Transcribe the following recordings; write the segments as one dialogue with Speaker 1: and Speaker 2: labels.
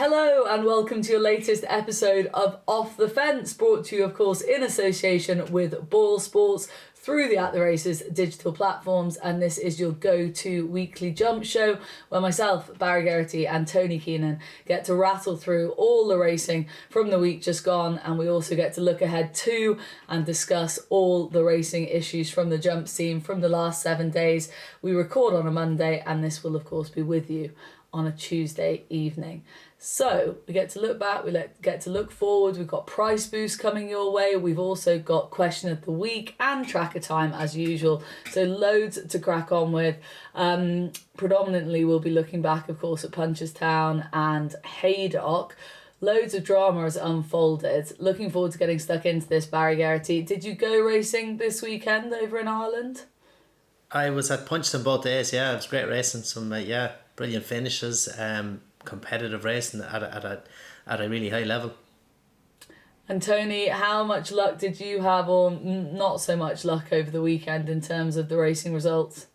Speaker 1: Hello and welcome to your latest episode of Off the Fence, brought to you of course in association with BOYLESPORTS through the At The Races digital platforms, and this is your go-to weekly jump show where myself, Barry Geraghty and Tony Keenan get to rattle through all the racing from the week just gone, and we also get to look ahead to and discuss all the racing issues from the jump scene from the last 7 days. We record on a Monday and this will of course be with you on a Tuesday evening. So we get to look back, get to look forward. We've got price boosts coming your way. We've also got question of the week and tracker time as usual. So loads to crack on with. Predominantly we'll be looking back of course at Punchestown and Haydock. Loads of drama has unfolded. Looking forward to getting stuck into this, Barry Geraghty. Did you go racing this weekend over in Ireland?
Speaker 2: I was at Punchestown both days, yeah. It was great racing, some brilliant finishes, competitive racing at a really high level.
Speaker 1: And Tony, how much luck did you have, or not so much luck over the weekend in terms of the racing results?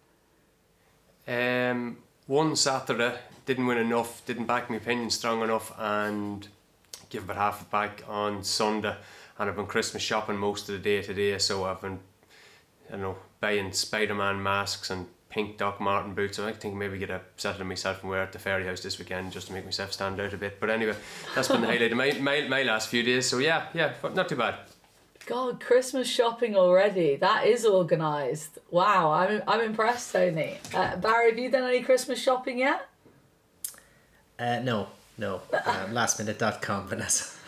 Speaker 3: One Saturday, didn't win enough, didn't back my opinion strong enough, and give about half it back on Sunday. And I've been Christmas shopping most of the day today, so I've been, buying Spider-Man masks and pink Doc Marten boots. So I think maybe get a set of myself and wear at the Fairy House this weekend just to make myself stand out a bit. But anyway, that's been the highlight of my last few days. So yeah, not too bad.
Speaker 1: God, Christmas shopping already. That is organised. Wow, I'm impressed, Tony. Barry, have you done any Christmas shopping yet?
Speaker 2: No. Lastminute.com, Vanessa.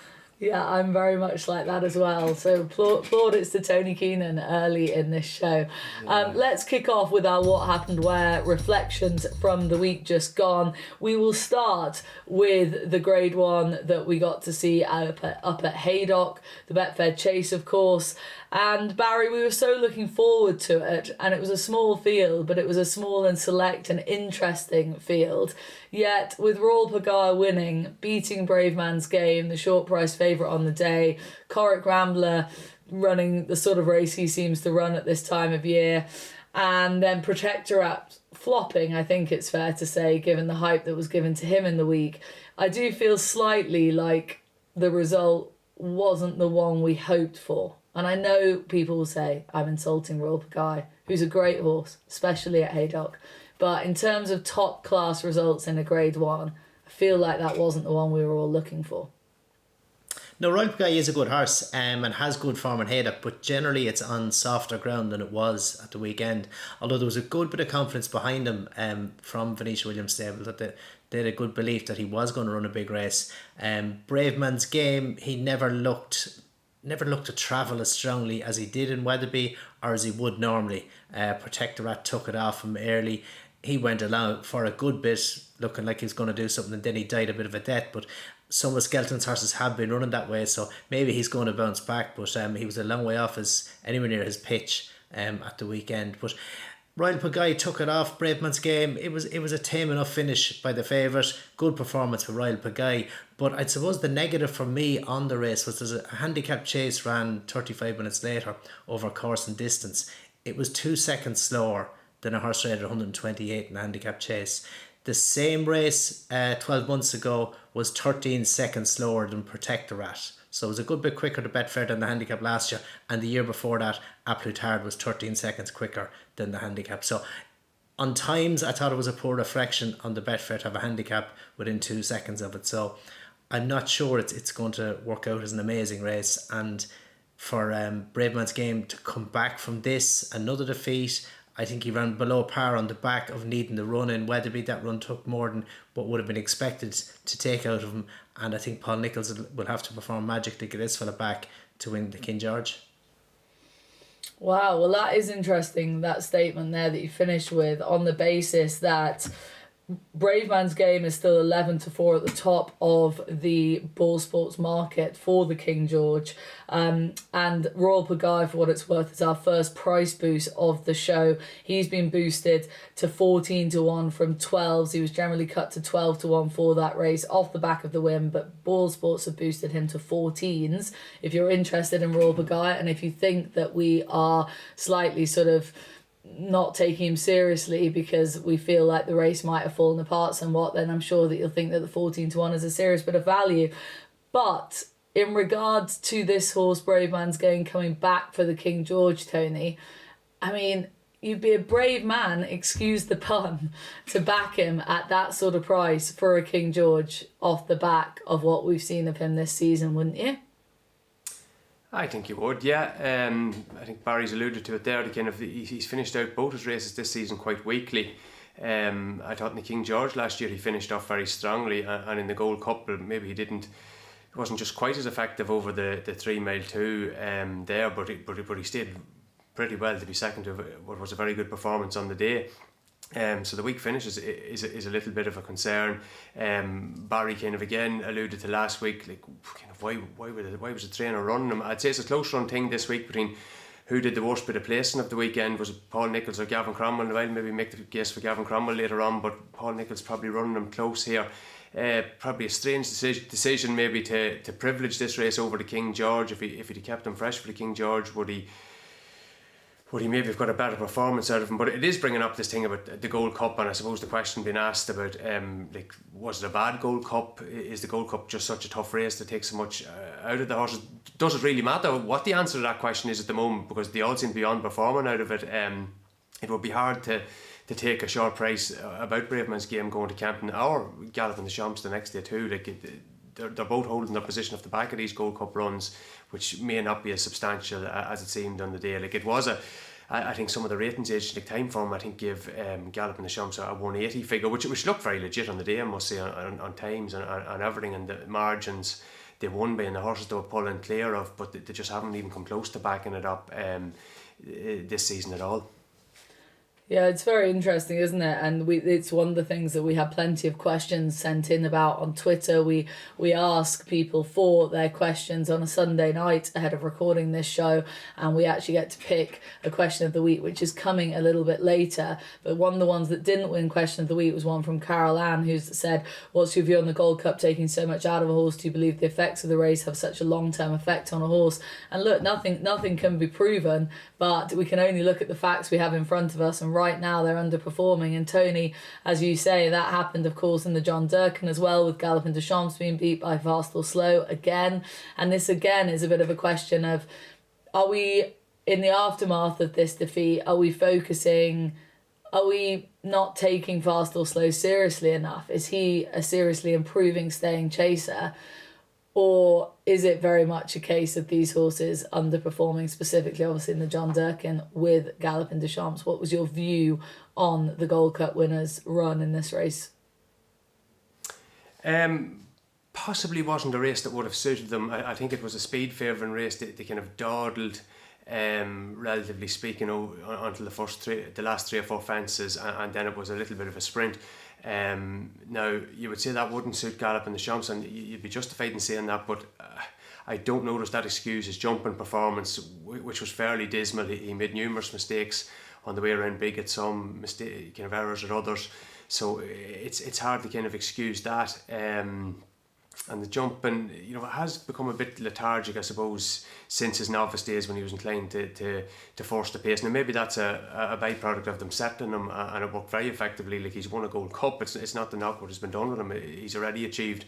Speaker 1: Yeah, I'm very much like that as well. So plaudits to Tony Keenan early in this show. Let's kick off with our What Happened Where reflections from the week just gone. We will start with the Grade 1 that we got to see up at Haydock, the Betfair Chase, of course. And Barry, we were so looking forward to it, and it was a small field, but it was a small and select and interesting field. Yet, with Royale Pagaille winning, beating Bravemansgame, the short price favourite on the day, Corrick Rambler running the sort of race he seems to run at this time of year, and then Protectorat flopping, I think it's fair to say, given the hype that was given to him in the week, I do feel slightly like the result wasn't the one we hoped for. And I know people will say I'm insulting Royale Pagaille, who's a great horse, especially at Haydock. But in terms of top class results in a Grade 1, I feel like that wasn't the one we were all looking for.
Speaker 2: No, Royale Pagaille is a good horse and has good form in Haydock, but generally it's on softer ground than it was at the weekend. Although there was a good bit of confidence behind him from Venetia Williams' stable, that they had a good belief that he was going to run a big race. Bravemansgame, he never looked to travel as strongly as he did in Wetherby or as he would normally. Protectorat took it off him early. He went along for a good bit, looking like he was going to do something, and then he died a bit of a death. But some of Skelton's horses have been running that way, so maybe he's going to bounce back. But he was a long way off anywhere near his pitch at the weekend. But Royale Pagaille took it off Bravemansgame. It was a tame enough finish by the favourite. Good performance for Royale Pagaille. But I suppose the negative for me on the race was there's a handicap chase ran 35 minutes later over course and distance. It was 2 seconds slower than a horse rated 128 in a handicap chase. The same race 12 months ago was 13 seconds slower than Protectorat. So it was a good bit quicker to Betfair than the handicap last year. And the year before that, A Plus Tard was 13 seconds quicker than the handicap. So on times, I thought it was a poor reflection on the Betfair to have a handicap within 2 seconds of it. So I'm not sure it's going to work out as an amazing race. And for Bravemansgame to come back from this, another defeat, I think he ran below par on the back of needing the run in Wetherby. That run took more than what would have been expected to take out of him. And I think Paul Nicholls will have to perform magic to get this fella back to win the King George.
Speaker 1: Wow, well that is interesting, that statement there that you finished with, on the basis that Bravemansgame is still 11-4 at the top of the BOYLESPORTS market for the King George, and Royale Pagaille, for what it's worth, is our first price boost of the show. He's been boosted to 14-1 from 12s. He was generally cut to 12-1 for that race off the back of the win, but BOYLESPORTS have boosted him to 14s. If you're interested in Royale Pagaille, and if you think that we are slightly sort of not taking him seriously because we feel like the race might have fallen apart somewhat, then I'm sure that you'll think that the 14-1 is a serious bit of value. But in regards to this horse, Bravemansgame, coming back for the King George, Tony, I mean, you'd be a brave man, excuse the pun, to back him at that sort of price for a King George off the back of what we've seen of him this season, wouldn't you?
Speaker 3: I think you would, yeah. I think Barry's alluded to it there. He's finished out both his races this season quite weakly. I thought in the King George last year he finished off very strongly, and in the Gold Cup maybe he wasn't just quite as effective over the 3 mile 2 there, but he stayed pretty well to be second to what was a very good performance on the day. So the weak finish is a little bit of a concern. Barry kind of again alluded to last week, like kind of why was the trainer running him? I'd say it's a close run thing this week between who did the worst bit of placing of the weekend. Was it Paul Nicholls or Gavin Cromwell? I'll maybe make the guess for Gavin Cromwell later on, but Paul Nicholls probably running him close here. Probably a strange decision maybe to privilege this race over the King George. If he'd kept him fresh for the King George, would he maybe have got a better performance out of him? But it is bringing up this thing about the Gold Cup, and I suppose the question being asked about was it a bad Gold Cup? Is the Gold Cup just such a tough race to take so much out of the horses? Does it really matter what the answer to that question is at the moment, because they all seem to be underperforming out of it? It would be hard to take a short price about Bravemansgame going to Campton or Galopin the Champs the next day too. They're both holding their position off the back of these Gold Cup runs, which may not be as substantial as it seemed on the day. It was I think some of the ratings agents at time form, I think, give Galopin the Champs a 180 figure, which looked very legit on the day, I must say, on times and everything, and the margins they won by and the horses they were pulling clear of, but they just haven't even come close to backing it up this season at all.
Speaker 1: Yeah, it's very interesting, isn't it? And it's one of the things that we have plenty of questions sent in about on Twitter. We ask people for their questions on a Sunday night ahead of recording this show, and we actually get to pick a question of the week, which is coming a little bit later. But one of the ones that didn't win question of the week was one from Carol Ann, who said, "What's your view on the Gold Cup taking so much out of a horse? Do you believe the effects of the race have such a long-term effect on a horse?" And look, nothing can be proven, but we can only look at the facts we have in front of us, and right now they're underperforming. And Tony, as you say, that happened of course in the John Durkan as well, with Galopin de Champs being beat by Fast or Slow again. And this again is a bit of a question of, are we, in the aftermath of this defeat, are we not taking Fast or Slow seriously enough? Is he a seriously improving staying chaser? Or is it very much a case of these horses underperforming, specifically obviously in the John Durkan with Galopin de Champs? What was your view on the Gold Cup winners' run in this race?
Speaker 3: Possibly wasn't a race that would have suited them. I think it was a speed favouring race. They kind of dawdled, relatively speaking, until the last 3 or 4 fences, and then it was a little bit of a sprint. Now you would say that wouldn't suit Galopin the Champs, and you'd be justified in saying that, but I don't notice that excuse his jumping performance, which was fairly dismal. He made numerous mistakes on the way around big at some kind of errors at others, so it's hard to kind of excuse that. And the jumping, has become a bit lethargic, I suppose, since his novice days when he was inclined to force the pace. Now maybe that's a byproduct of them settling him, and it worked very effectively. Like, he's won a Gold Cup. It's not the knock what has been done with him. He's already achieved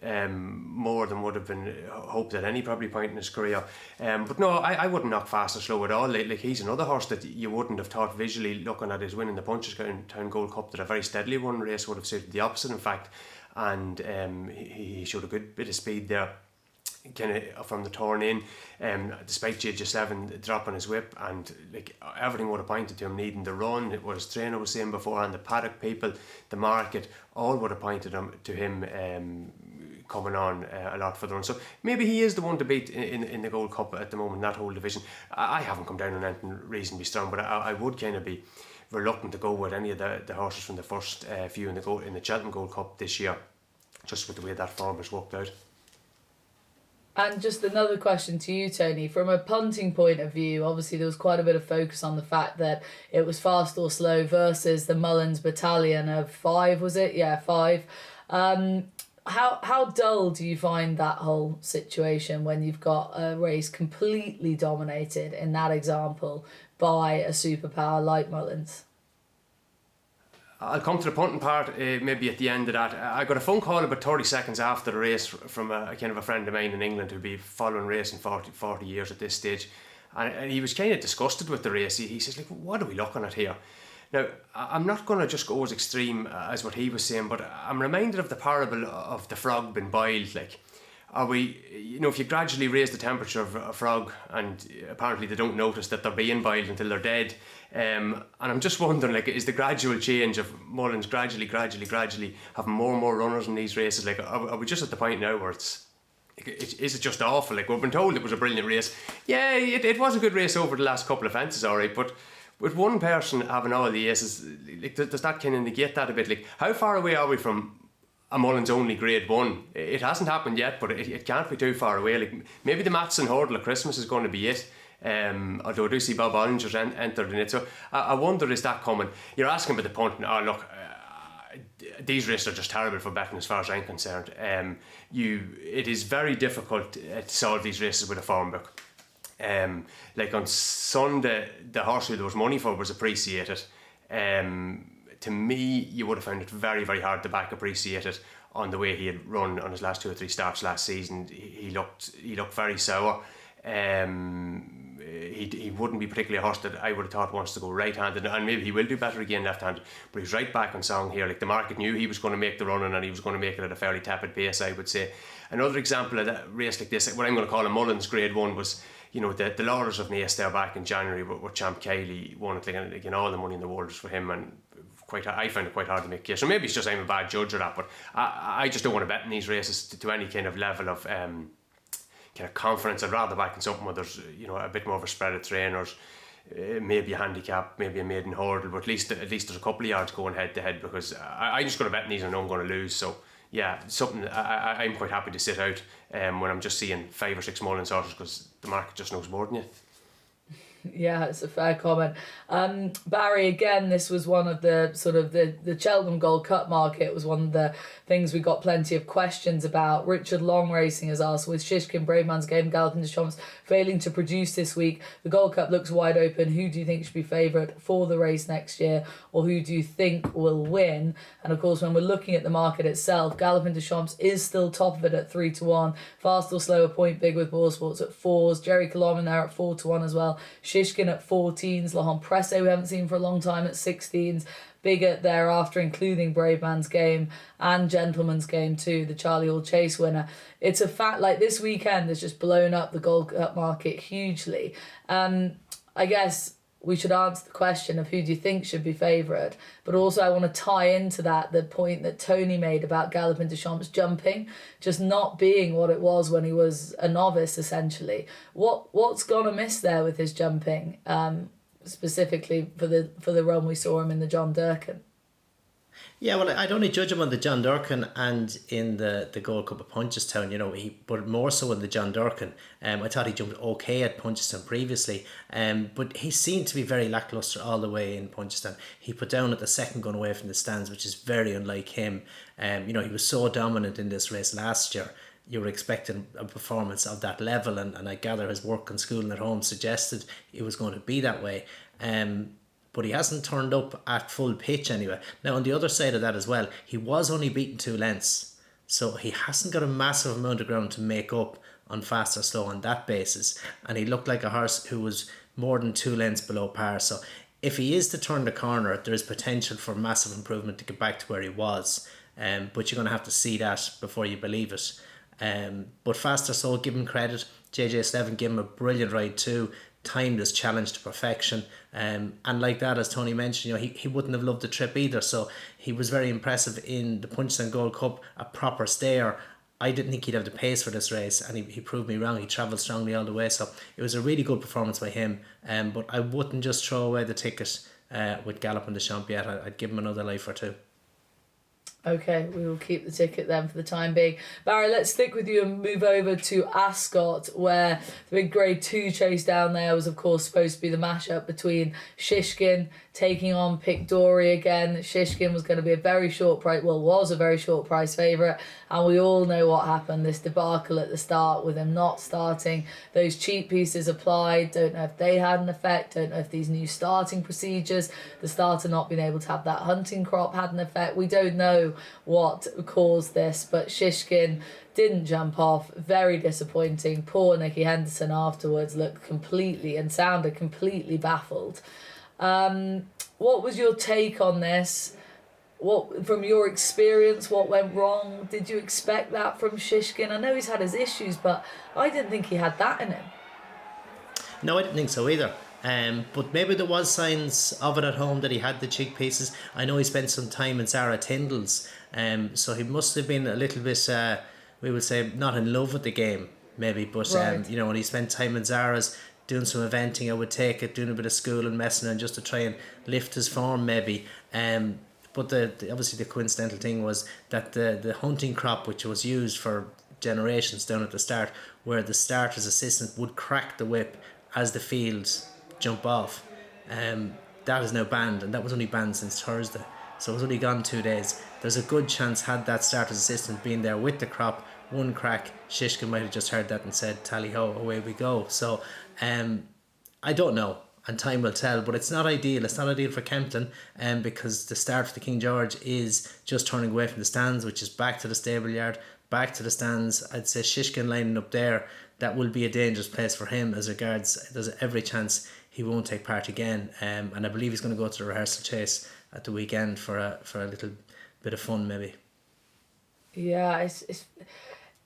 Speaker 3: more than would have been hoped at any probably point in his career. But no, I wouldn't knock Fast or Slow at all. Like he's another horse that you wouldn't have thought visually looking at his win in the Punchestown Gold Cup that a very steadily won race would have suited the opposite, in fact. And he showed a good bit of speed there, kind of from the turn in, despite GH7 dropping his whip, and like everything would have pointed to him needing the run. What his trainer was saying before, and the paddock people, the market, all would have pointed to him coming on a lot for the run. So maybe he is the one to beat in the Gold Cup at the moment, that whole division. I haven't come down on anything reasonably strong, but I would kind of be reluctant to go with any of the horses from the first few in the Cheltenham Gold Cup this year, just with the way that form has worked out.
Speaker 1: And just another question to you, Tony. From a punting point of view, obviously there was quite a bit of focus on the fact that it was Fast or Slow versus the Mullins battalion of 5, was it? Yeah, 5. How dull do you find that whole situation when you've got a race completely dominated in that example by a superpower like Mullins?
Speaker 3: I'll come to the punting part maybe at the end of that. I got a phone call about 30 seconds after the race from a kind of a friend of mine in England who'd be following racing 40 years at this stage. And he was kind of disgusted with the race. He says, like, what are we looking at here? Now, I'm not going to just go as extreme as what he was saying, but I'm reminded of the parable of the frog being boiled. Like, are we, if you gradually raise the temperature of a frog, and apparently they don't notice that they're being boiled until they're dead. And I'm just wondering, like, is the gradual change of Mullins gradually having more and more runners in these races? Like, are we just at the point now where is it just awful? Like, we've been told it was a brilliant race. Yeah, it was a good race over the last couple of fences, all right, but with one person having all the aces, like, does that kind of negate that a bit? Like, how far away are we from a Mullins only grade 1? It hasn't happened yet, but it can't be too far away. Like, maybe the Matson hurdle at Christmas is going to be it. Although I do see Bob Ollinger's entered in it, so I wonder, is that coming? You're asking about the punting. Oh, look, these races are just terrible for betting as far as I'm concerned. It is very difficult to solve these races with a form book. Like on Sunday, the horse who there was money for was Appreciated. To me, you would have found it very, very hard to back Appreciated on the way he had run on his last 2 or 3 starts last season. He looked very sour. He wouldn't be particularly a horse that I would have thought wants to go right-handed, and maybe he will do better again left-handed, but he's right back on song here. Like, the market knew he was going to make the running, and he was going to make it at a fairly tepid pace, I would say. Another example of that race like this, what I'm going to call a Mullins grade 1, was the Laurels of Naas there back in January where Champ Kaylee won it, like, all the money in the world was for him, and I find it quite hard to make a case. So maybe it's just I'm a bad judge of that, but I just don't want to bet in these races to any kind of level of kind of confidence. I'd rather back in something where there's a bit more of a spread of trainers, maybe a handicap, maybe a maiden hurdle, but at least there's a couple of yards going head to head, because I'm just going to bet in these and I know I'm going to lose. So yeah, something I'm quite happy to sit out when I'm just seeing 5 or 6 Mullins horses, because the market just knows more than you.
Speaker 1: Yeah, it's a fair comment. Barry, again, this was one of the sort of the Cheltenham Gold Cup market was one of the things we got plenty of questions about. Richard Long Racing has asked, with Shishkin, Bravemansgame, Galopin Deschamps failing to produce this week, the Gold Cup looks wide open. Who do you think should be favourite for the race next year, or who do you think will win? And of course, when we're looking at the market itself, Galopin Deschamps is still top of it at 3-1. Fast or Slow, a point big with BOYLESPORTS at 4s. Jerry Colombo there at 4-1 as well. Shishkin at 14s, Laurent Presse we haven't seen for a long time at 16s, bigger thereafter, including Bravemansgame and Gentleman's Game too, the Charlie Hall Chase winner. It's a fact, like, this weekend has just blown up the Gold Cup market hugely. I guess we should answer the question of who do you think should be favourite, but also I want to tie into that the point that Tony made about Galopin Deschamps jumping just not being what it was when he was a novice, essentially. What's gone amiss there with his jumping, specifically for the run we saw him in the John Durkan?
Speaker 2: Yeah, well, I'd only judge him on the John Durkan and in the Gold Cup of Punchestown, but more so in the John Durkan. I thought he jumped okay at Punchestown previously, but he seemed to be very lacklustre all the way in Punchestown. He put down at the second gun away from the stands, which is very unlike him. He was so dominant in this race last year. You were expecting a performance of that level, and I gather his work and schooling at home suggested it was going to be that way. But he hasn't turned up at full pitch anyway. Now, on the other side of that as well, he was only beaten 2 lengths. So he hasn't got a massive amount of ground to make up on Fast or Slow on that basis. And he looked like a horse who was more than 2 lengths below par. So if he is to turn the corner, there is potential for massive improvement to get back to where he was. But you're going to have to see that before you believe it. But Fast or Slow, give him credit. JJ Slevin gave him a brilliant ride too. Timed his challenge to perfection, and like that, as Tony mentioned, he wouldn't have loved the trip either. So he was very impressive in the Punchestown Gold Cup, a proper stayer. I didn't think he'd have the pace for this race, and he proved me wrong. He travelled strongly all the way, so it was a really good performance by him. But I wouldn't just throw away the ticket with Galopin Deschamps yet. I'd give him another life or two.
Speaker 1: Okay, we will keep the ticket then for the time being. Barry, let's stick with you and move over to Ascot, where the big Grade 2 chase down there was, of course, supposed to be the mashup between Shishkin taking on Pic D'Orhy again. Shishkin was going to be was a very short price favourite, and we all know what happened, this debacle at the start with him not starting. Those cheap pieces applied, don't know if they had an effect, don't know if these new starting procedures, the starter not being able to have that hunting crop had an effect. We don't know what caused this, but Shishkin didn't jump off. Very disappointing. Poor Nicky Henderson afterwards looked completely and sounded completely baffled. What was your take on this? What, from your experience, what went wrong? Did you expect that from Shishkin? I know he's had his issues, but I didn't think he had that in him.
Speaker 2: No, I didn't think so either. But maybe there was signs of it at home that he had the cheek pieces. I know he spent some time in Zara Tyndall's, so he must have been a little bit, we would say, not in love with the game, maybe. But
Speaker 1: right.
Speaker 2: when he spent time in Zara's doing some eventing, I would take it, doing a bit of school and messing and just to try and lift his form, maybe. But obviously the coincidental thing was that the hunting crop, which was used for generations down at the start, where the starter's assistant would crack the whip as the fields jump off, that is now banned, and that was only banned since Thursday, so it was only gone 2 days. There's a good chance, had that starter's assistant been there with the crop, one crack, Shishkin might have just heard that and said tally ho, away we go. So I don't know, and time will tell, but it's not ideal for Kempton, because the start for the King George is just turning away from the stands, which is back to the stable yard, back to the stands. I'd say Shishkin lining up there, that will be a dangerous place for him, as regards there's every chance he won't take part again, and I believe he's going to go to the rehearsal chase at the weekend for a little bit of fun, maybe.
Speaker 1: Yeah,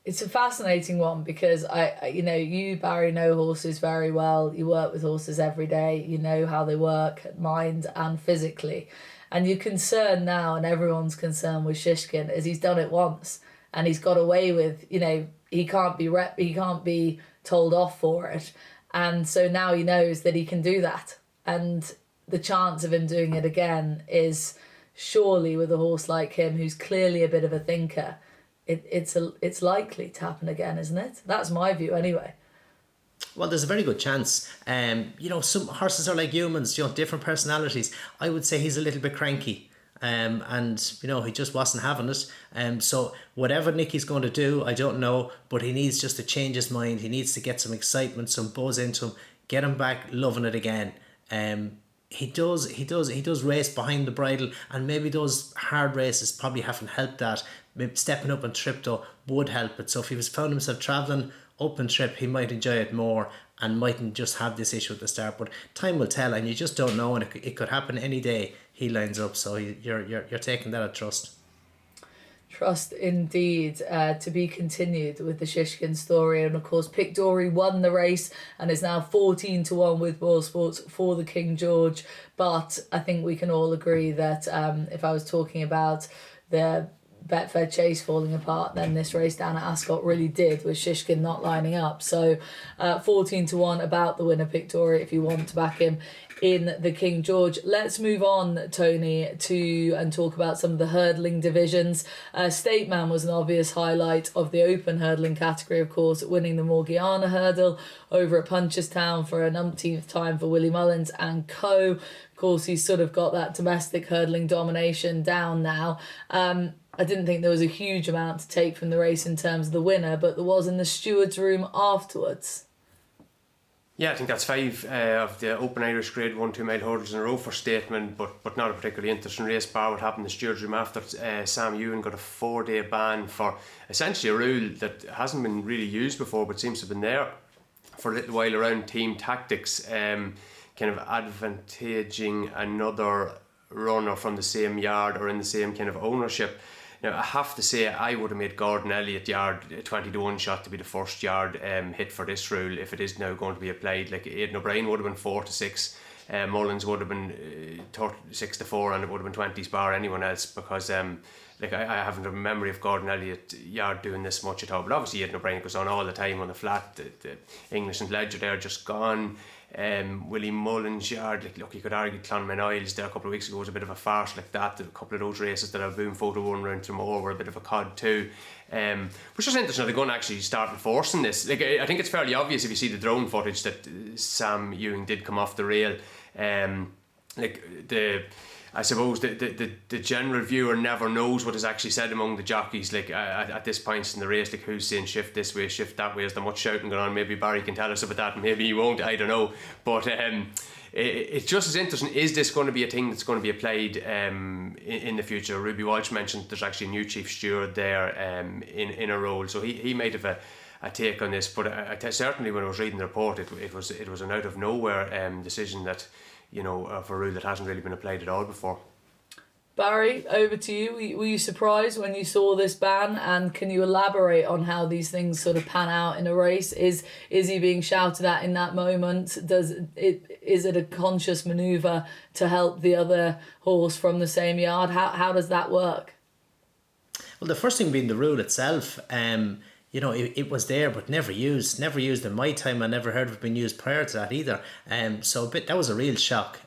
Speaker 1: it's a fascinating one, because I you, Barry, know horses very well. You work with horses every day. You know how they work, mind and physically, and you're concerned now, and everyone's concerned with Shishkin, as he's done it once and he's got away with, he can't be told off for it. And so now he knows that he can do that. And the chance of him doing it again is surely, with a horse like him, who's clearly a bit of a thinker, it's likely to happen again, isn't it? That's my view anyway.
Speaker 2: Well, there's a very good chance. Some horses are like humans, different personalities. I would say he's a little bit cranky. And he just wasn't having it. So whatever Nicky's going to do, I don't know, but he needs just to change his mind. He needs to get some excitement, some buzz into him, get him back loving it again. He does race behind the bridle, and maybe those hard races probably haven't helped that. Maybe stepping up on trip though would help it. So if he found himself travelling up and trip, he might enjoy it more and mightn't just have this issue at the start. But time will tell, and you just don't know, and it could happen any day he lines up. So you're taking that at trust.
Speaker 1: Trust indeed. To be continued with the Shishkin story, and of course Pic D'Orhy won the race and is now 14-1 with BOYLESPORTS for the King George. But I think we can all agree that if I was talking about the Betfair chase falling apart, then this race down at Ascot really did, with Shishkin not lining up. So 14-1 about the winner Pic D'Orhy if you want to back him in the King George. Let's move on, Tony, and talk about some of the hurdling divisions. State Man was an obvious highlight of the open hurdling category, of course, winning the Morgiana hurdle over at Punchestown for an umpteenth time for Willie Mullins and co. Of course, he's sort of got that domestic hurdling domination down now. I didn't think there was a huge amount to take from the race in terms of the winner, but there was in the steward's room afterwards.
Speaker 3: Yeah, I think that's 5 of the Open Irish Grade 1 2-mile hurdles in a row for Statement, but not a particularly interesting race, bar what happened in the steward's room after Sam Ewan got a 4-day ban for essentially a rule that hasn't been really used before, but seems to have been there for a little while around team tactics, kind of advantaging another runner from the same yard or in the same kind of ownership. Now, I have to say, I would have made Gordon Elliott yard 20-1 shot to be the first yard hit for this rule if it is now going to be applied. Like Aidan O'Brien would have been 4-6, Mullins would have been 6-4, and it would have been 20s bar anyone else, because I haven't a memory of Gordon Elliott yard doing this much at all. But obviously Aidan O'Brien goes on all the time on the flat. The English and Ledger there just gone. Willie Mullins yard, like, look, you could argue Clonmel Isles there a couple of weeks ago was a bit of a farce like that. A couple of those races that have Boom Photo won round Tramore were a bit of a cod too. Which is interesting, they're going to actually start enforcing this. Like, I think it's fairly obvious if you see the drone footage that Sam Ewing did come off the rail. I suppose the general viewer never knows what is actually said among the jockeys. Like at this point in the race, like who's saying shift this way, shift that way. Is there much shouting going on? Maybe Barry can tell us about that, and maybe he won't. I don't know. But it's just as interesting. Is this going to be a thing that's going to be applied in the future? Ruby Walsh mentioned there's actually a new chief steward there in a role, so he might have a take on this. But certainly when I was reading the report, it was an out of nowhere decision that, you know, for a rule that hasn't really been applied at all before.
Speaker 1: Barry, over to you. Were you surprised when you saw this ban, and can you elaborate on how these things sort of pan out in a race? Is he being shouted at in that moment? Is it a conscious manoeuvre to help the other horse from the same yard? How does that work?
Speaker 2: Well, the first thing being the rule itself, you know, it was there but never used in my time. I never heard of it being used prior to that either. So that was a real shock.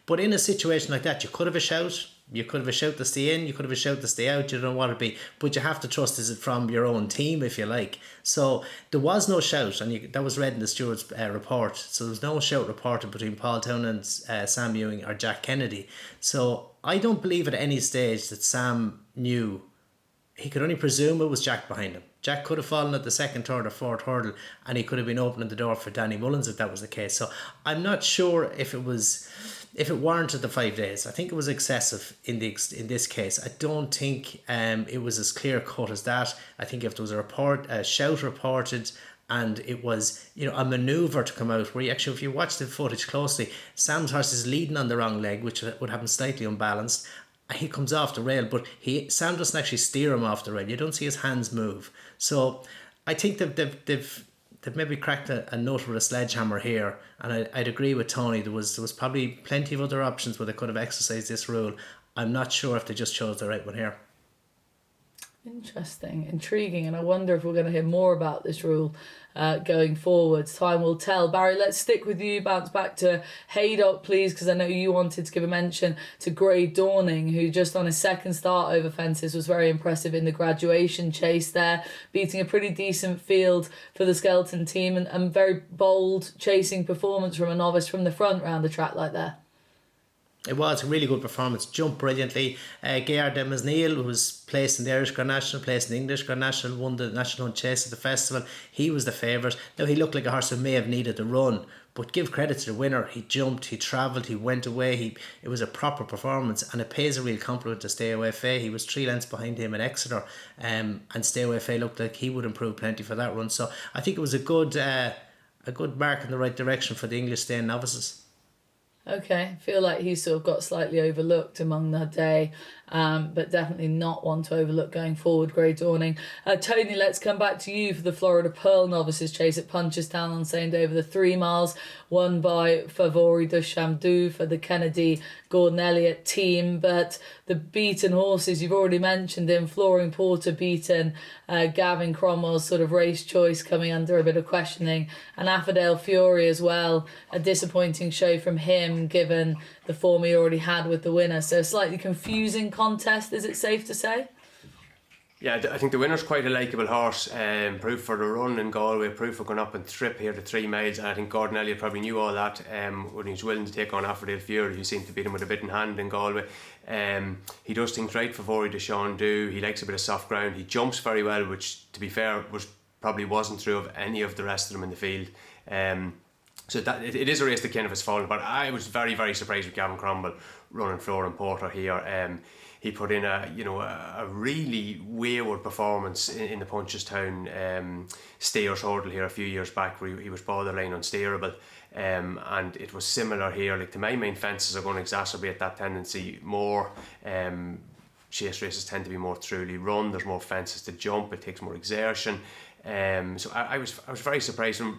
Speaker 2: But in a situation like that, you could have a shout. You could have a shout to stay in, you could have a shout to stay out, you don't know what it'd be. But you have to trust, is it from your own team, if you like. So there was no shout, and that was read in the steward's report. So there was no shout reported between Paul Town and Sam Ewing or Jack Kennedy. So I don't believe at any stage that Sam knew. He could only presume it was Jack behind him. Jack could have fallen at the second, third or fourth hurdle, and he could have been opening the door for Danny Mullins if that was the case. So I'm not sure if it warranted the 5 days. I think it was excessive in this case. I don't think it was as clear cut as that. I think if there was a shout reported, and it was, you know, a manoeuvre to come out where if you watch the footage closely, Sam's horse is leading on the wrong leg, which would have him slightly unbalanced. He comes off the rail, but Sam doesn't actually steer him off the rail. You don't see his hands move. So I think they've maybe cracked a nut with a sledgehammer here, and I'd agree with Tony. There was probably plenty of other options where they could have exercised this rule. I'm not sure if they just chose the right one here.
Speaker 1: Interesting, intriguing, and I wonder if we're going to hear more about this rule going forwards. Time will tell. Barry, let's stick with you. Bounce back to Haydock, please, because I know you wanted to give a mention to Grey Dawning, who just on his second start over fences was very impressive in the graduation chase there, beating a pretty decent field for the Skelton team, and very bold chasing performance from a novice from the front round the track like that.
Speaker 2: It was a really good performance, jumped brilliantly. Gerard Demasneil, who was placed in the Irish Grand National, placed in the English Grand National, won the National Hunt Chase at the festival. He was the favourite. Now, he looked like a horse who may have needed the run, but give credit to the winner. He jumped, he travelled, he went away. It was a proper performance, and it pays a real compliment to Stay Away Faye. He was 3 lengths behind him in Exeter, and Stay Away Faye looked like he would improve plenty for that run. So I think it was a good mark in the right direction for the English staying novices.
Speaker 1: Okay, I feel like he sort of got slightly overlooked among the day, but definitely not one to overlook going forward, Grey Dawning. Tony, let's come back to you for the Florida Pearl Novices Chase at Punchestown on same day over the 3 miles, won by Favori de Chamdou for the Kennedy Gordon Elliott team. But the beaten horses, you've already mentioned him, Flooring Porter beaten, Gavin Cromwell's sort of race choice coming under a bit of questioning, and Affordale Fury as well, a disappointing show from him given the form he already had with the winner. So a slightly confusing contest, is it safe to say?
Speaker 3: Yeah, I think the winner's quite a likeable horse. Proof for the run in Galway, proof for going up and trip here to 3 miles. And I think Gordon Elliott probably knew all that when he was willing to take on Affordale Fury, who seemed to beat him with a bit in hand in Galway. He does things right for Favori de Chamdou. He likes a bit of soft ground. He jumps very well, which, to be fair, probably wasn't true of any of the rest of them in the field. So that it is a race that kind of has fallen apart. I was very, very surprised with Gavin Cromwell running Flooring Porter here. He put in a really wayward performance in the Punchestown Stayers hurdle here a few years back, where he was borderline unsteerable. And it was similar here. Like, the main fences are going to exacerbate that tendency more. Chase races tend to be more truly run. There's more fences to jump. It takes more exertion. So I was very surprised to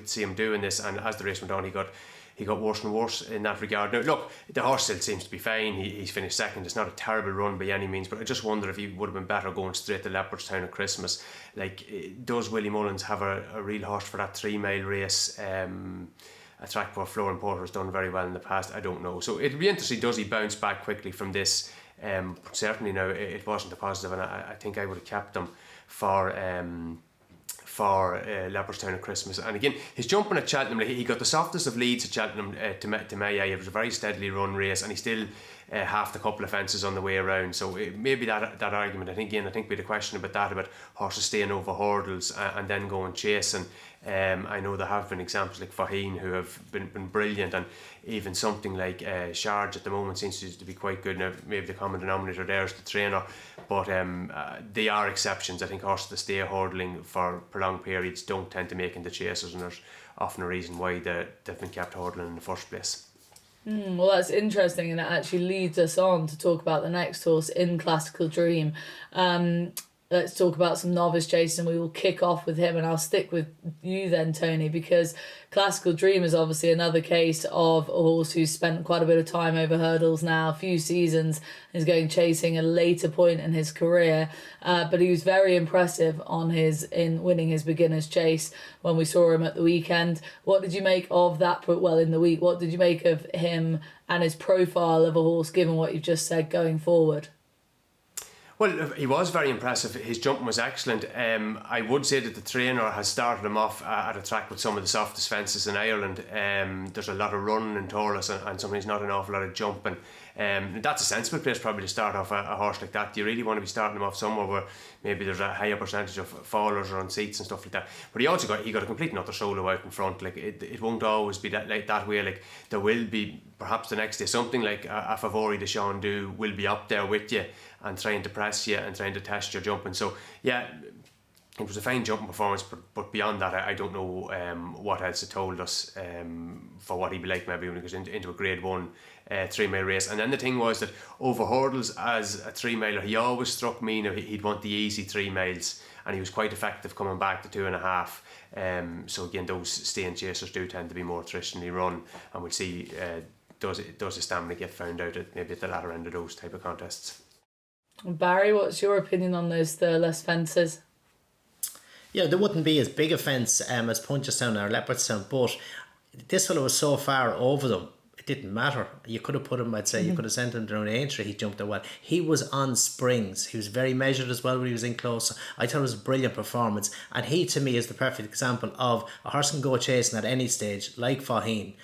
Speaker 3: see him doing this, and as the race went on, he got worse and worse in that regard. Now, look, the horse still seems to be fine. He's finished second. It's not a terrible run by any means, but I just wonder if he would have been better going straight to Leopardstown at Christmas. Like, does Willie Mullins have a real horse for that 3 mile race? a track where Florian Porter has done very well in the past, I don't know. So it'll be interesting, does he bounce back quickly from this? Certainly now it wasn't a positive, and I think I would have kept him for Leopardstown at Christmas. And again, his jumping at Cheltenham, he got the softest of leads at Cheltenham to May. It was a very steadily run race, and he still halved a couple of fences on the way around. So maybe that argument, I think we had a question about that, about horses staying over hurdles and then going chasing. I know there have been examples like Faheen who have been brilliant, and even something like Sharge at the moment seems to be quite good. Now, maybe the common denominator there is the trainer, but they are exceptions. I think horses that stay hurdling for prolonged periods don't tend to make into chasers, and there's often a reason why they've been kept hurdling in the first place.
Speaker 1: Well, that's interesting, and it actually leads us on to talk about the next horse in Classical Dream. Let's talk about some novice chasing. We will kick off with him, and I'll stick with you then, Tony, because Classical Dream is obviously another case of a horse who's spent quite a bit of time over hurdles now, a few seasons, is going chasing a later point in his career, but he was very impressive in winning his beginner's chase when we saw him at the weekend. What did you make of that? Well, in the week, what did you make of him and his profile of a horse, given what you've just said going forward?
Speaker 3: Well, he was very impressive. His jumping was excellent. I would say that the trainer has started him off at a track with some of the softest fences in Ireland. There's a lot of running in Taurus and sometimes not an awful lot of jumping. That's a sensible place probably to start off a horse like that. You really want to be starting him off somewhere where maybe there's a higher percentage of fallers or on seats and stuff like that. But he got a complete and utter solo out in front. Like it won't always be that way. Like there will be perhaps the next day something like a Favori de Sean Du will be up there with you and trying to press you and trying to test your jumping. So yeah, it was a fine jumping performance, but beyond that, I don't know what else it told us for what he'd be like maybe when he goes into a Grade 1 3-mile race. And then the thing was that over hurdles as a 3-miler, he always struck me, he'd want the easy 3 miles, and he was quite effective coming back to 2.5. So again, those staying chasers do tend to be more traditionally run, and we'll see does his stamina get found out maybe at the latter end of those type of contests.
Speaker 1: Barry, what's your opinion on those Thurles fences?
Speaker 2: Yeah, there wouldn't be as big a fence as Punchestown or Leopardstown, but this fellow was so far over them, it didn't matter. You could have put him, I'd say, you could have sent him down Aintree, he jumped out well. He was on springs. He was very measured as well when he was in close. I thought it was a brilliant performance. And he, to me, is the perfect example of a horse can go chasing at any stage, like Faheen.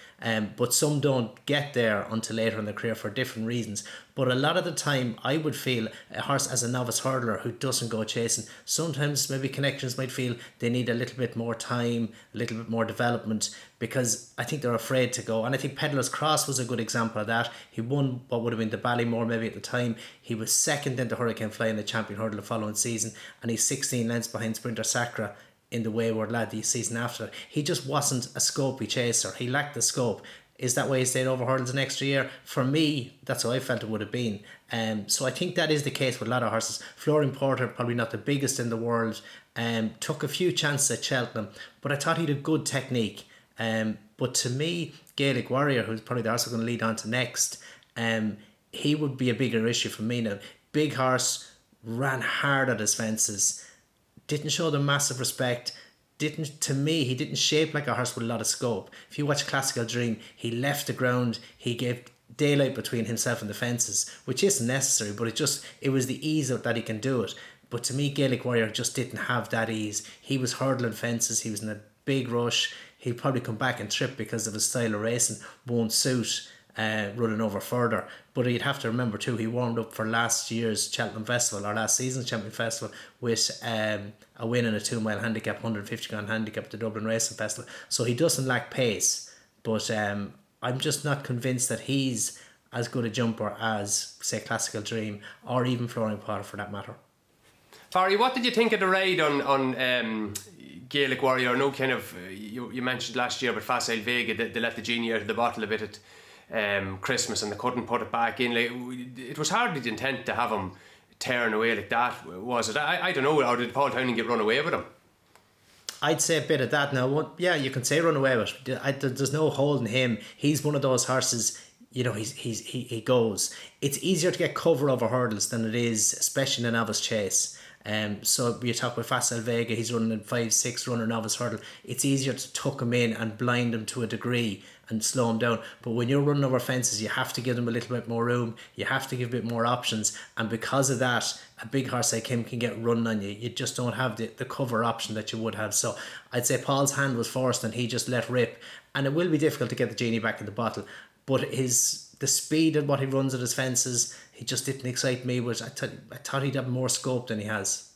Speaker 2: But some don't get there until later in their career for different reasons. But a lot of the time, I would feel a horse as a novice hurdler who doesn't go chasing, sometimes maybe connections might feel they need a little bit more time, a little bit more development, because I think they're afraid to go. And I think Peddler's Cross was a good example of that. He won what would have been the Ballymore maybe at the time. He was second in the Hurricane Fly in the champion hurdle the following season, and he's 16 lengths behind Sprinter Sacra in the Wayward Lad the season after. He just wasn't a scopy chaser. He lacked the scope. Is that why he stayed over hurdles an extra year? For me, that's how I felt it would have been. So I think that is the case with a lot of horses. Florian Porter, probably not the biggest in the world, took a few chances at Cheltenham, but I thought he had good technique. But to me, Gaelic Warrior, who's probably the horse we're going to lead on to next, he would be a bigger issue for me now. Big horse, ran hard at his fences, didn't show them massive respect. To me, he didn't shape like a horse with a lot of scope. If you watch Classical Dream, he left the ground, he gave daylight between himself and the fences, which isn't necessary, but it was the ease that he can do it. But to me, Gaelic Warrior just didn't have that ease. He was hurdling fences, he was in a big rush. He'd probably come back and trip because of his style of racing, won't suit running over further. But you'd have to remember too, he warmed up for last year's Cheltenham Festival, or last season's Champion Festival, with a win in a 2-mile handicap, 150 grand handicap at the Dublin Racing Festival. So he doesn't lack pace, but I'm just not convinced that he's as good a jumper as, say, Classical Dream, or even Florian Potter for that matter.
Speaker 3: Barry, what did you think of the ride on Gaelic Warrior? I know kind of, you mentioned last year about Facile Vega, they let the genie out of the bottle a bit at Christmas and they couldn't put it back in. Like, it was hardly the intent to have him tearing away like that, was it? I don't know, or did Paul Townend get run away with him?
Speaker 2: I'd say a bit of that now. Yeah, you can say run away with it. There's no holding him. He's one of those horses, he goes. It's easier to get cover over hurdles than it is, especially in a novice chase. So you talk about Facile Vega, he's running at 5'6", runner novice hurdle. It's easier to tuck him in and blind him to a degree and slow him down. But when you're running over fences, you have to give them a little bit more room. You have to give a bit more options. And because of that, a big horse like him can get run on you. You just don't have the cover option that you would have. So I'd say Paul's hand was forced and he just let rip. And it will be difficult to get the genie back in the bottle. But the speed at what he runs at his fences, he just didn't excite me. Which I thought he'd have more scope than he has.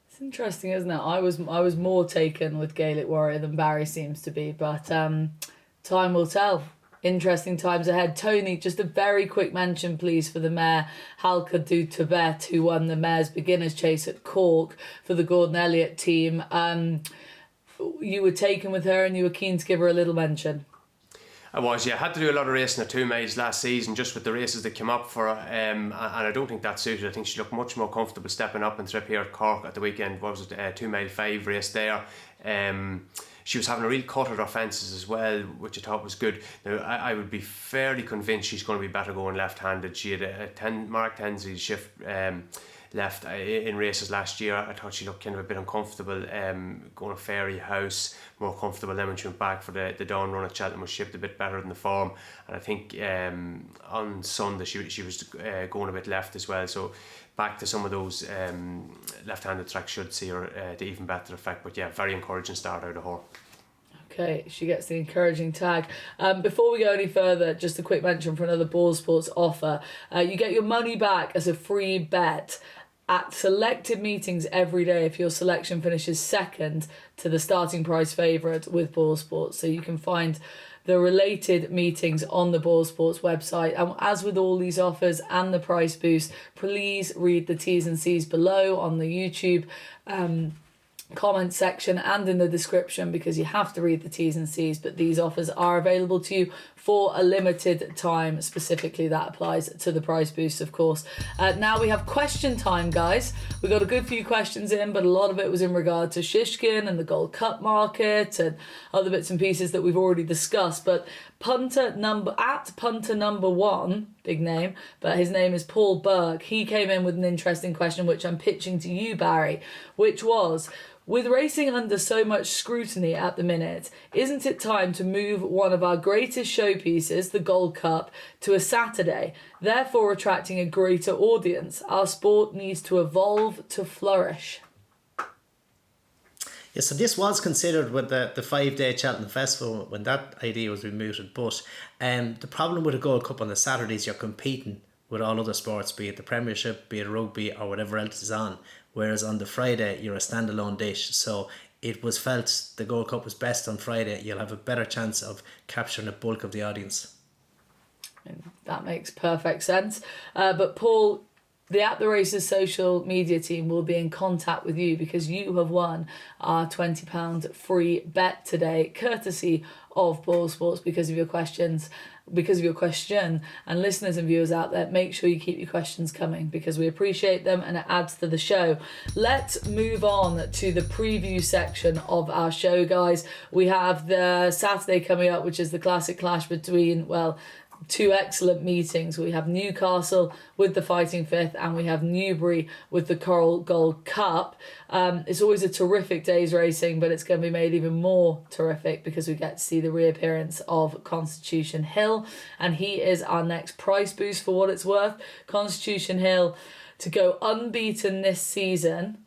Speaker 1: It's interesting, isn't it? I was more taken with Gaelic Warrior than Barry seems to be, but time will tell. Interesting times ahead. Tony, just a very quick mention, please, for the mare Halka du Tibet, who won the Mare's Beginner's Chase at Cork for the Gordon Elliott team. You were taken with her and you were keen to give her a little mention.
Speaker 3: I was, yeah. I had to do a lot of racing at 2 miles last season just with the races that came up for her, and I don't think that suited. I think she looked much more comfortable stepping up and trip here at Cork at the weekend. What was it, 2 mile 5 race there. She was having a real cut at her fences as well, which I thought was good. Now, I would be fairly convinced she's going to be better going left-handed. She had a Mark Tensley shift left in races last year. I thought she looked kind of a bit uncomfortable going to Fairy House, more comfortable. Then when she went back for the dawn run at Cheltenham, was shipped a bit better than the form. And I think on Sunday she was going a bit left as well. So back to some of those left-handed tracks should see her to even better effect. But yeah, very encouraging start out of her.
Speaker 1: Okay, she gets the encouraging tag. Before we go any further, just a quick mention for another BOYLESPORTS offer. You get your money back as a free bet at selected meetings every day if your selection finishes second to the starting price favourite with BOYLESPORTS. So you can find the related meetings on the BOYLESPORTS website. And as with all these offers and the price boost, please read the T's and C's below on the YouTube comment section and in the description, because you have to read the T's and C's. But these offers are available to you for a limited time. Specifically, that applies to the price boost, of course. Now we have question time, guys. We got a good few questions in, but a lot of it was in regard to Shishkin and the Gold Cup market and other bits and pieces that we've already discussed. But punter number 1, big name, but his name is Paul Burke. He came in with an interesting question, which I'm pitching to you, Barry, which was, with racing under so much scrutiny at the minute, isn't it time to move one of our greatest showpieces, the Gold Cup, to a Saturday, therefore attracting a greater audience? Our sport needs to evolve to flourish.
Speaker 2: Yeah, so this was considered with the 5-day Cheltenham Festival when that idea was mooted, but the problem with a Gold Cup on the Saturdays, you're competing with all other sports, be it the Premiership, be it rugby or whatever else is on, whereas on the Friday you're a standalone dish. So it was felt the Gold Cup was best on Friday. You'll have a better chance of capturing a bulk of the audience.
Speaker 1: That makes perfect sense. But Paul, the At The Races social media team will be in contact with you because you have won our £20 free bet today, courtesy of BOYLESPORTS, because of your questions. Because of your question, and listeners and viewers out there, make sure you keep your questions coming because we appreciate them and it adds to the show. Let's move on to the preview section of our show, guys. We have the Saturday coming up, which is the classic clash between, well, two excellent meetings. We have Newcastle with the Fighting Fifth and we have Newbury with the Coral Gold Cup. It's always a terrific day's racing, but it's going to be made even more terrific because we get to see the reappearance of Constitution Hill, and he is our next price boost for what it's worth. Constitution Hill to go unbeaten this season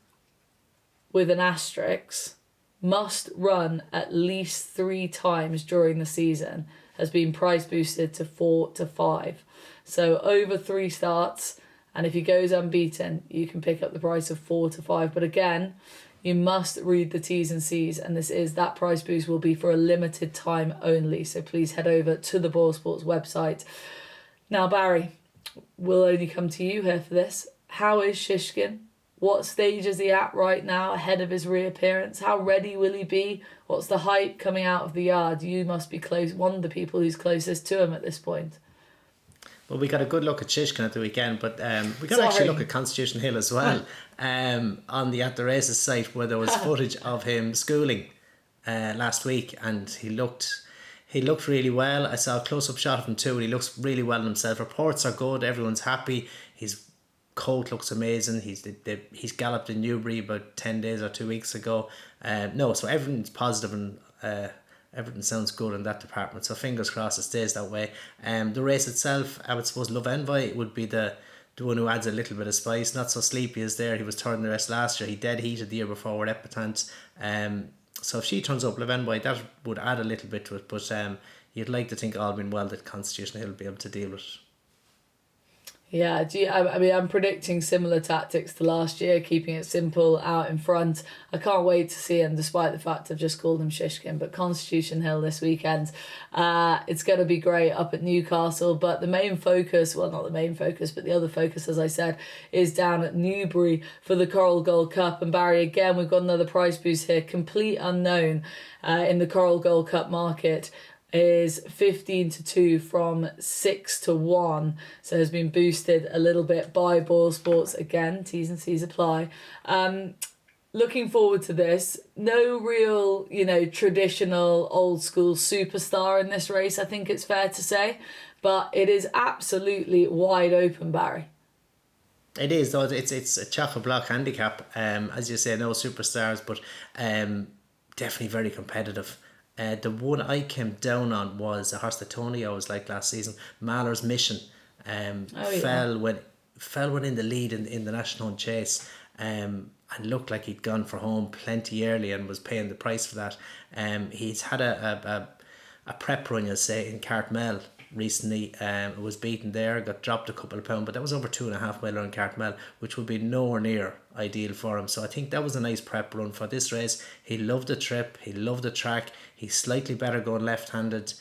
Speaker 1: with an asterisk, must run at least 3 times during the season, has been price boosted to 4 to 5. So over 3 starts, and if he goes unbeaten, you can pick up the price of 4 to 5. But again, you must read the T's and C's, and that price boost will be for a limited time only. So please head over to the BOYLESPORTS website. Now, Barry, we'll only come to you here for this. How is Shishkin? What stage is he at right now ahead of his reappearance? How ready will he be? What's the hype coming out of the yard? You must be close, one of the people who's closest to him at this point.
Speaker 2: Well, we got a good look at Shishkin at the weekend, but we got to actually look at Constitution Hill as well on the At The Races site, where there was footage of him schooling last week, and he looked really well. I saw a close-up shot of him too, and he looks really well himself. Reports are good, everyone's happy. He's coat looks amazing. He's galloped in Newbury about 10 days or 2 weeks ago. No, so everything's positive and everything sounds good in that department. So fingers crossed it stays that way. The race itself, I would suppose Love Envoy would be the one who adds a little bit of spice. Not so sleepy as there. He was third in the rest last year. He dead heated the year before with Epitant. So if she turns up Love Envoy, that would add a little bit to it. But you'd like to think all being well that Constitution Hill will be able to deal with it.
Speaker 1: Yeah, I mean, I'm predicting similar tactics to last year, keeping it simple out in front. I can't wait to see him, despite the fact I've just called him Shishkin. But Constitution Hill this weekend, it's going to be great up at Newcastle. But the main focus, well, not the main focus, but the other focus, as I said, is down at Newbury for the Coral Gold Cup. And Barry, again, we've got another price boost here, complete unknown in the Coral Gold Cup market. Is 15-2 from 6-1, so has been boosted a little bit by BOYLESPORTS. Again, T's and C's apply. Looking forward to this. No real, traditional old school superstar in this race, I think it's fair to say, but it is absolutely wide open, Barry.
Speaker 2: It is, though. It's a chock-a-block handicap. As you say, no superstars, but definitely very competitive. The one I came down on was a horse that Tony always liked last season, Mahler's Mission. Fell when in the lead in the National Hunt Chase, and looked like he'd gone for home plenty early and was paying the price for that. He's had a prep run, you'll say, in Cartmel recently. It was beaten there, got dropped a couple of pounds, but that was over 2.5 miler in Cartmel, which would be nowhere near ideal for him. So I think that was a nice prep run for this race. He loved the trip, he loved the track, he's slightly better going left-handed.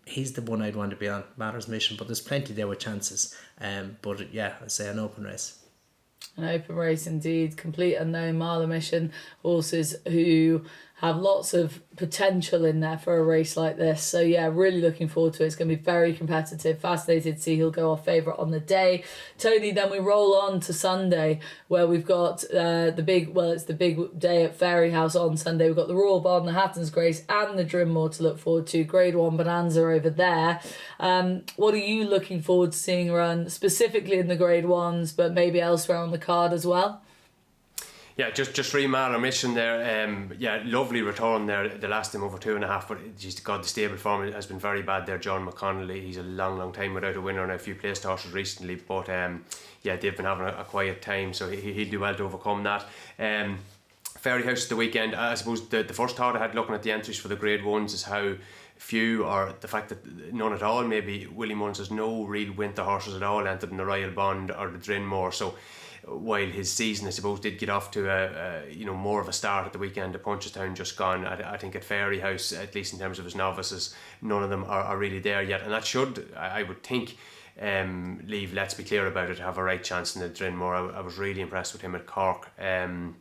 Speaker 2: He's the one I'd want to be on, Mahler's Mission, but there's plenty there with chances. But yeah, I'd say an open race.
Speaker 1: An open race indeed. Complete unknown, Mahler Mission, horses who have lots of potential in there for a race like this. So yeah, really looking forward to it. It's going to be very competitive. Fascinated to see who'll go off favourite on the day. Tony, then we roll on to Sunday, where we've got it's the big day at Fairyhouse on Sunday. We've got the Royal Bond, the Hatton's Grace and the Drinmore to look forward to. Grade 1 Bonanza over there. What are you looking forward to seeing run, specifically in the Grade 1s, but maybe elsewhere on the card as well?
Speaker 3: Yeah, just three Mahler Mission there. Lovely return there the last time over 2.5. But geez, God, the stable form has been very bad there. John McConnelly, he's a long time without a winner and a few placed horses recently. But they've been having a quiet time, so he'll do well to overcome that. Fairyhouse at the weekend. I suppose the first thought I had looking at the entries for the Grade 1s is how few, or the fact that none at all. Maybe Willie Mullins has no real winter horses at all entered in the Royal Bond or the Drinmore. So while his season, I suppose, did get off to a more of a start at the weekend, the Punchestown just gone. I think at Fairyhouse, at least in terms of his novices, none of them are really there yet, and that should, I would think, leave Let's Be Clear About It to have a right chance in the Drinmore. I was really impressed with him at Cork. In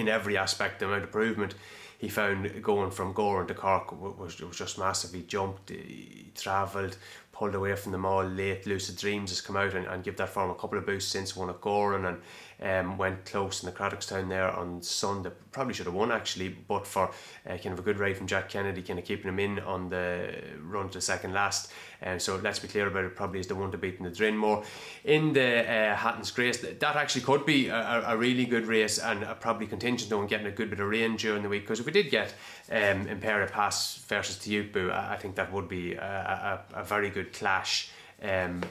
Speaker 3: every aspect, the amount of improvement he found going from Goran to Cork was just massive. He jumped, he travelled, pulled away from them all late. Lucid Dreams has come out and give that form a couple of boosts since one at Goran, and went close in the Craddockstown there on Sunday. Probably should have won actually, but for kind of a good ride from Jack Kennedy, kind of keeping him in on the run to second last. So Let's Be Clear About It probably is the one to beat in the Drinmore. In the Hatton's Grace, that actually could be a really good race, and probably contingent on getting a good bit of rain during the week, because if we did get Impera Pass versus Teutbu, I think that would be a very good clash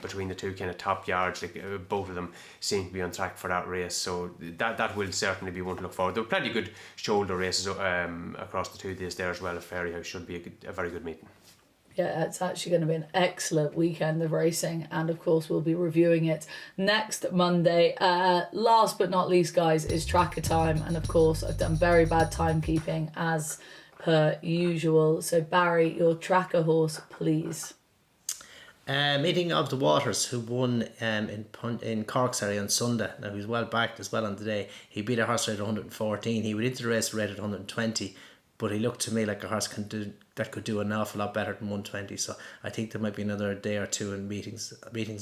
Speaker 3: between the two kind of top yards. Both of them seem to be on track for that race, so that will certainly be one to look forward. There were plenty of good shoulder races across the 2 days there as well. Fairyhouse should be a very good meeting.
Speaker 1: Yeah, it's actually going to be an excellent weekend of racing, and of course we'll be reviewing it next Monday. Last but not least, guys, is tracker time, and of course I've done very bad timekeeping as per usual. So Barry, your tracker horse, please.
Speaker 2: Meeting of the Waters, who won in Cork's area on Sunday. Now he was well backed as well on the day. He beat a horse rated 114. He went into the race rated 120, but he looked to me like a horse could do an awful lot better than 120. So I think there might be another day or two in meetings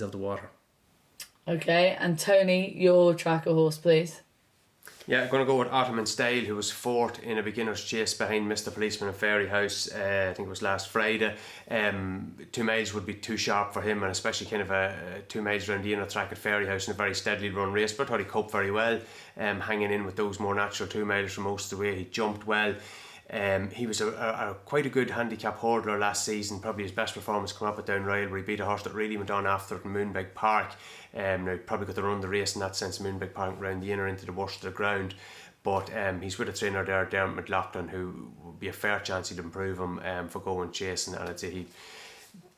Speaker 2: of the Water.
Speaker 1: Okay, and Tony, your tracker horse, please.
Speaker 3: Yeah, I'm going to go with Ottoman Style, who was fourth in a beginner's chase behind Mr. Policeman and Fairy House. I think it was last Friday. 2 miles would be too sharp for him, and especially kind of a 2 miles around the inner track at Fairy House in a very steadily run race. But I thought he coped very well, hanging in with those more natural 2 miles for most of the way. He jumped well. He was quite a good handicap hurdler last season. Probably his best performance come up at Down Royale, where he beat a horse that really went on after it in Moonbeg Park. Now he probably got to run the race in that sense. Moonbeg Park around the inner into the worst of the ground, but he's with a trainer there, Dermot McLaughlin, who would be a fair chance he'd improve him for going chasing, and I'd say he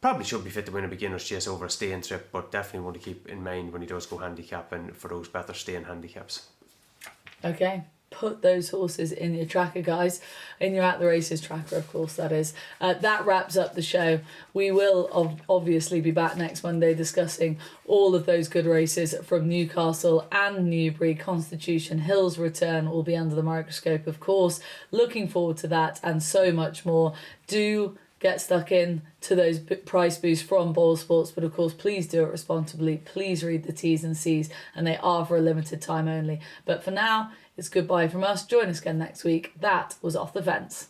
Speaker 3: probably should be fit to win a beginner's chase over a staying trip, but definitely want to keep in mind when he does go handicapping for those better staying handicaps.
Speaker 1: Okay. Put those horses in your tracker, guys, in your At the Races tracker, of course, that is. That wraps up the show. We will obviously be back next Monday discussing all of those good races from Newcastle and Newbury. Constitution Hill's return will be under the microscope, of course. Looking forward to that and so much more. Do get stuck in to those price boosts from BOYLESPORTS, but of course please do it responsibly. Please read the T's and C's, and they are for a limited time only. But for now, it's goodbye from us. Join us again next week. That was Off the Fence.